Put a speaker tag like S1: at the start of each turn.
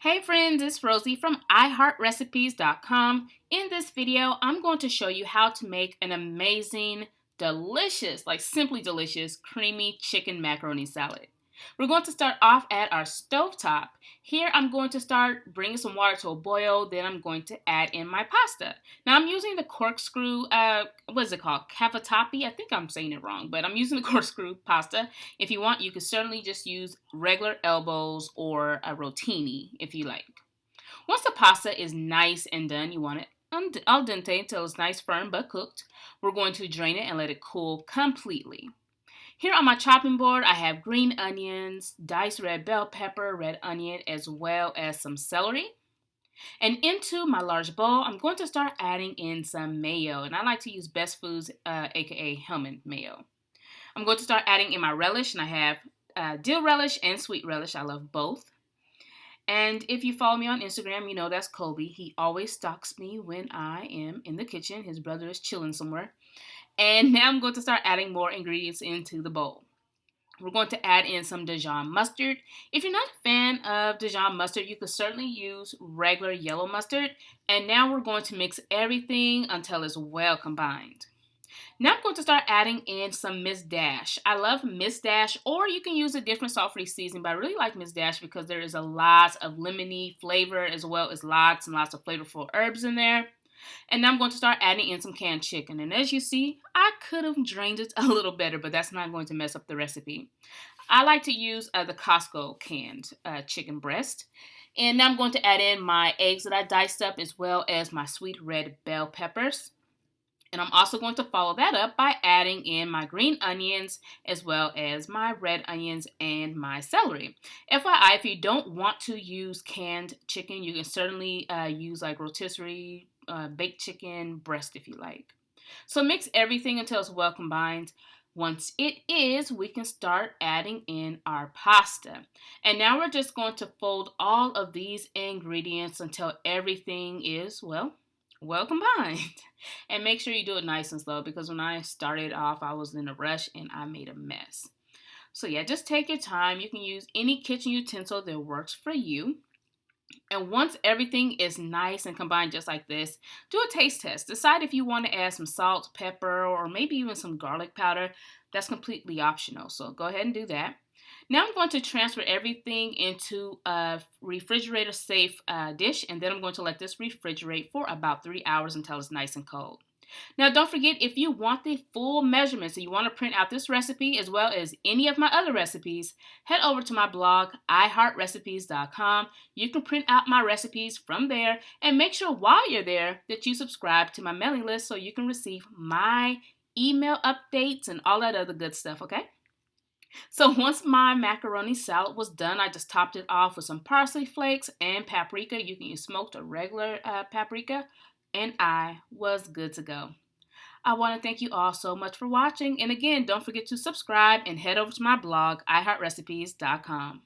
S1: Hey friends, it's Rosie from iHeartRecipes.com. In this video, I'm going to show you how to make an amazing, delicious, like simply delicious, creamy chicken macaroni salad. We're going to start off at our stovetop. Here I'm going to start bringing some water to a boil, then I'm going to add in my pasta. Now I'm using the corkscrew, what is it called? Cavatappi? I think I'm saying it wrong, but I'm using the corkscrew pasta. If you want, you can certainly just use regular elbows or a rotini if you like. Once the pasta is nice and done, you want it al dente until it's nice, firm, but cooked. We're going to drain it and let it cool completely. Here on my chopping board, I have green onions, diced red bell pepper, red onion, as well as some celery. And into my large bowl, I'm going to start adding in some mayo. And I like to use Best Foods, aka Hellman mayo. I'm going to start adding in my relish, and I have dill relish and sweet relish. I love both. And if you follow me on Instagram, you know that's Kobe. He always stalks me when I am in the kitchen. His brother is chilling somewhere. And now I'm going to start adding more ingredients into the bowl. We're going to add in some Dijon mustard. If you're not a fan of Dijon mustard, you could certainly use regular yellow mustard. And now we're going to mix everything until it's well combined. Now I'm going to start adding in some Miss Dash. I love Miss Dash, or you can use a different salt-free seasoning, but I really like Miss Dash because there is a lot of lemony flavor as well as lots and lots of flavorful herbs in there. And now I'm going to start adding in some canned chicken. And as you see, I could have drained it a little better, but that's not going to mess up the recipe. I like to use the Costco canned chicken breast. And now I'm going to add in my eggs that I diced up as well as my sweet red bell peppers. And I'm also going to follow that up by adding in my green onions as well as my red onions and my celery. FYI, if you don't want to use canned chicken, you can certainly use like rotisserie baked chicken breast if you like. So mix everything until it's well combined. Once it is, we can start adding in our pasta. And now we're just going to fold all of these ingredients until everything is, well combined. And make sure you do it nice and slow because when I started off, I was in a rush and I made a mess. So yeah, just take your time. You can use any kitchen utensil that works for you. And once everything is nice and combined just like this, do a taste test. Decide if you want to add some salt, pepper, or maybe even some garlic powder. That's completely optional, so go ahead and do that. Now I'm going to transfer everything into a refrigerator-safe dish, and then I'm going to let this refrigerate for about 3 hours until it's nice and cold. Now, don't forget, if you want the full measurements and you want to print out this recipe as well as any of my other recipes, head over to my blog, iHeartRecipes.com. You can print out my recipes from there, and make sure while you're there that you subscribe to my mailing list so you can receive my email updates and all that other good stuff, okay? So once my macaroni salad was done, I just topped it off with some parsley flakes and paprika. You can use smoked or regular paprika. And I was good to go. I want to thank you all so much for watching. And again, don't forget to subscribe and head over to my blog, iHeartRecipes.com.